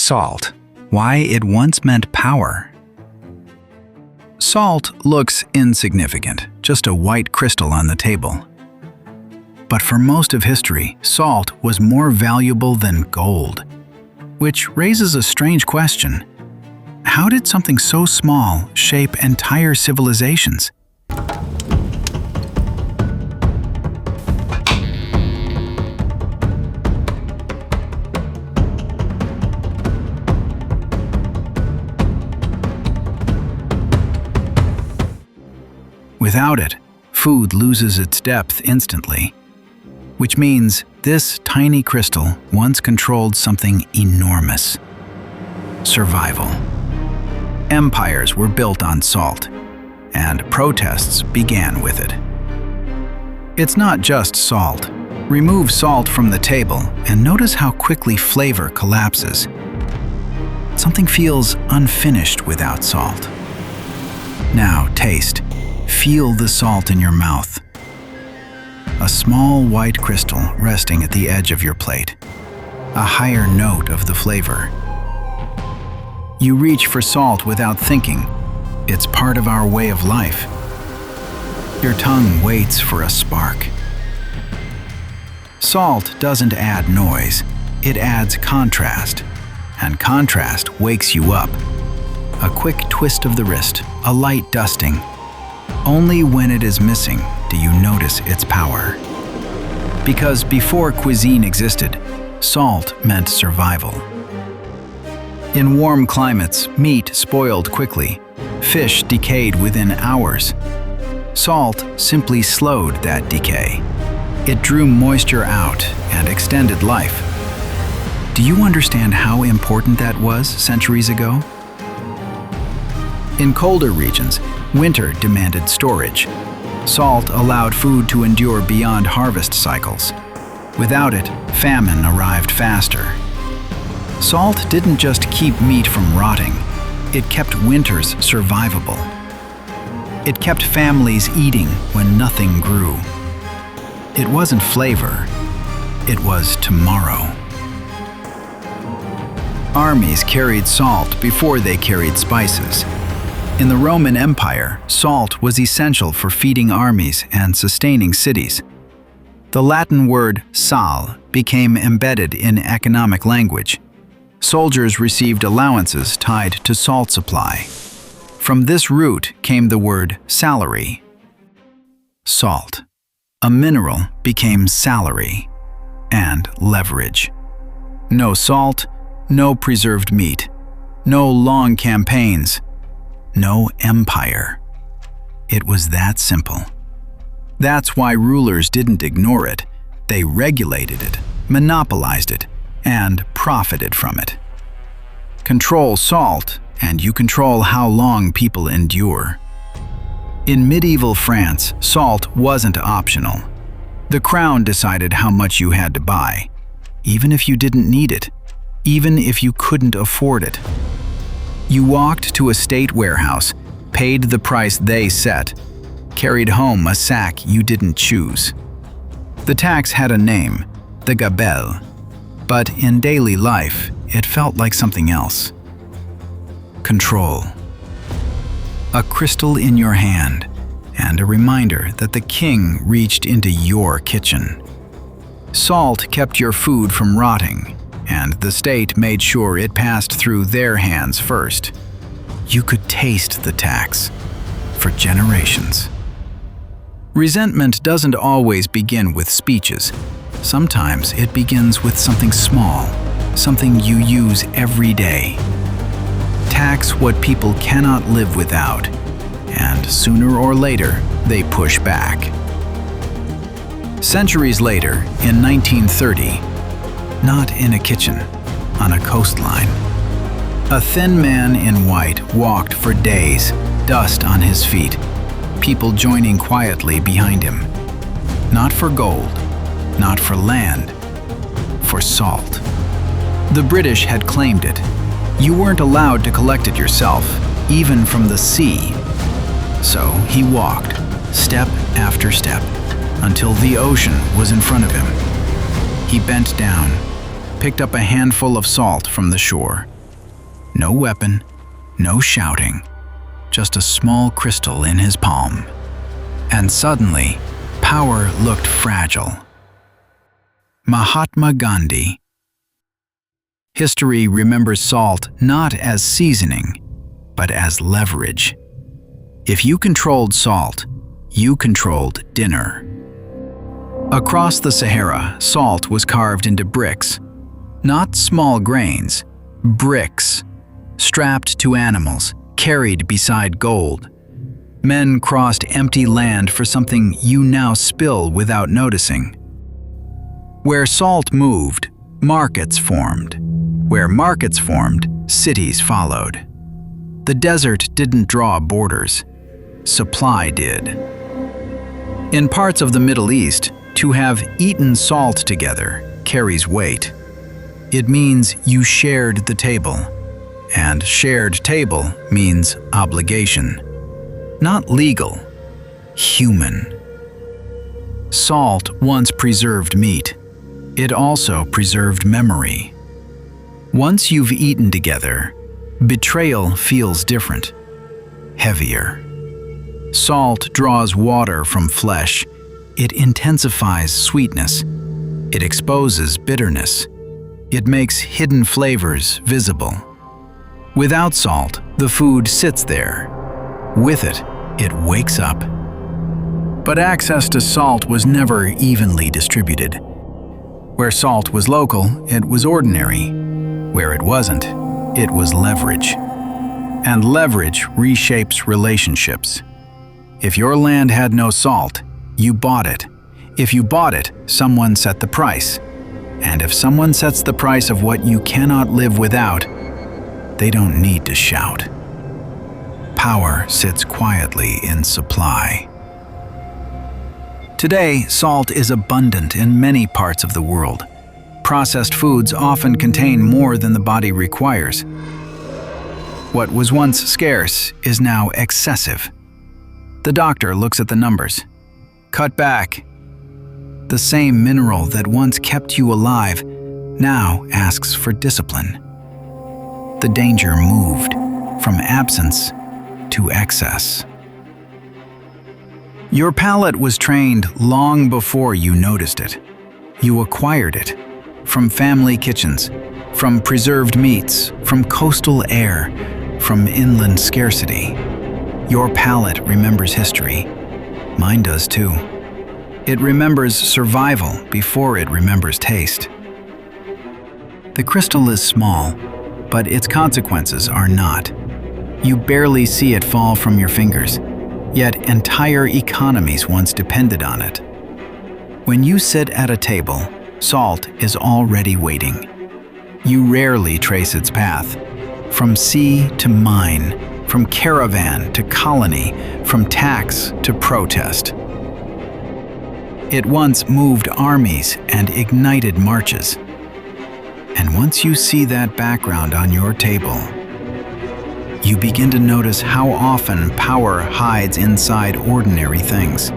Salt. Why it once meant power. Salt looks insignificant, just a white crystal on the table. But for most of history, salt was more valuable than gold, which raises a strange question. How did something so small shape entire civilizations? Without it, food loses its depth instantly, which means this tiny crystal once controlled something enormous: survival. Empires were built on salt, and protests began with it. It's not just salt. Remove salt from the table and notice how quickly flavor collapses. Something feels unfinished without salt. Now taste. Feel the salt in your mouth. A small white crystal resting at the edge of your plate. A higher note of the flavor. You reach for salt without thinking. It's part of our way of life. Your tongue waits for a spark. Salt doesn't add noise, it adds contrast. And contrast wakes you up. A quick twist of the wrist, a light dusting. Only when it is missing do you notice its power. Because before cuisine existed, salt meant survival. In warm climates, meat spoiled quickly. Fish decayed within hours. Salt simply slowed that decay. It drew moisture out and extended life. Do you understand how important that was centuries ago? In colder regions, winter demanded storage. Salt allowed food to endure beyond harvest cycles. Without it, famine arrived faster. Salt didn't just keep meat from rotting, it kept winters survivable. It kept families eating when nothing grew. It wasn't flavor, it was tomorrow. Armies carried salt before they carried spices. In the Roman Empire, salt was essential for feeding armies and sustaining cities. The Latin word sal became embedded in economic language. Soldiers received allowances tied to salt supply. From this root came the word salary. Salt. A mineral became salary and leverage. No salt, no preserved meat, no long campaigns, no empire. It was that simple. That's why rulers didn't ignore it. They regulated it, monopolized it, and profited from it. Control salt, and you control how long people endure. In medieval France, salt wasn't optional. The crown decided how much you had to buy, even if you didn't need it, even if you couldn't afford it. You walked to a state warehouse, paid the price they set, carried home a sack you didn't choose. The tax had a name, the gabelle, but in daily life, it felt like something else. Control. A crystal in your hand, and a reminder that the king reached into your kitchen. Salt kept your food from rotting, and the state made sure it passed through their hands first. You could taste the tax for generations. Resentment doesn't always begin with speeches. Sometimes it begins with something small, something you use every day. Tax what people cannot live without, and sooner or later, they push back. Centuries later, in 1930, not in a kitchen, on a coastline, a thin man in white walked for days, dust on his feet, people joining quietly behind him. Not for gold, not for land, for salt. The British had claimed it. You weren't allowed to collect it yourself, even from the sea. So he walked, step after step, until the ocean was in front of him. He bent down, picked up a handful of salt from the shore. No weapon, no shouting, just a small crystal in his palm. And suddenly, power looked fragile. Mahatma Gandhi. History remembers salt not as seasoning, but as leverage. If you controlled salt, you controlled dinner. Across the Sahara, salt was carved into bricks. Not small grains, bricks, strapped to animals, carried beside gold. Men crossed empty land for something you now spill without noticing. Where salt moved, markets formed. Where markets formed, cities followed. The desert didn't draw borders. Supply did. In parts of the Middle East, to have eaten salt together carries weight. It means you shared the table, and shared table means obligation. Not legal, human. Salt once preserved meat. It also preserved memory. Once you've eaten together, betrayal feels different, heavier. Salt draws water from flesh. It intensifies sweetness. It exposes bitterness. It makes hidden flavors visible. Without salt, the food sits there. With it, it wakes up. But access to salt was never evenly distributed. Where salt was local, it was ordinary. Where it wasn't, it was leverage. And leverage reshapes relationships. If your land had no salt, you bought it. If you bought it, someone set the price. And if someone sets the price of what you cannot live without, they don't need to shout. Power sits quietly in supply. Today, salt is abundant in many parts of the world. Processed foods often contain more than the body requires. What was once scarce is now excessive. The doctor looks at the numbers. Cut back. The same mineral that once kept you alive now asks for discipline. The danger moved from absence to excess. Your palate was trained long before you noticed it. You acquired it from family kitchens, from preserved meats, from coastal air, from inland scarcity. Your palate remembers history. Mine does too. It remembers survival before it remembers taste. The crystal is small, but its consequences are not. You barely see it fall from your fingers, yet entire economies once depended on it. When you sit at a table, salt is already waiting. You rarely trace its path. From sea to mine, from caravan to colony, from tax to protest. It once moved armies and ignited marches. And once you see that background on your table, you begin to notice how often power hides inside ordinary things.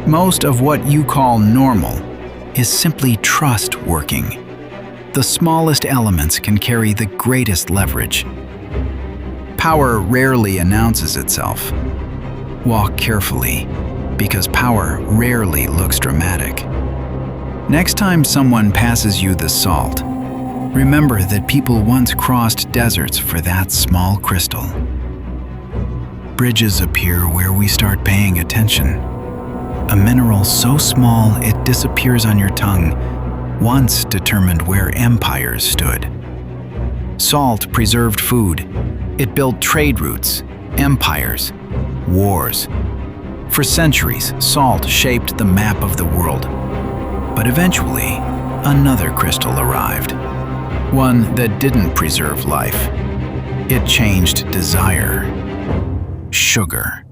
Most of what you call normal is simply trust working. The smallest elements can carry the greatest leverage. Power rarely announces itself. Walk carefully, because power rarely looks dramatic. Next time someone passes you the salt, remember that people once crossed deserts for that small crystal. Bridges appear where we start paying attention. A mineral so small it disappears on your tongue once determined where empires stood. Salt preserved food. It built trade routes, empires, wars. For centuries, salt shaped the map of the world. But eventually, another crystal arrived. One that didn't preserve life. It changed desire. Sugar.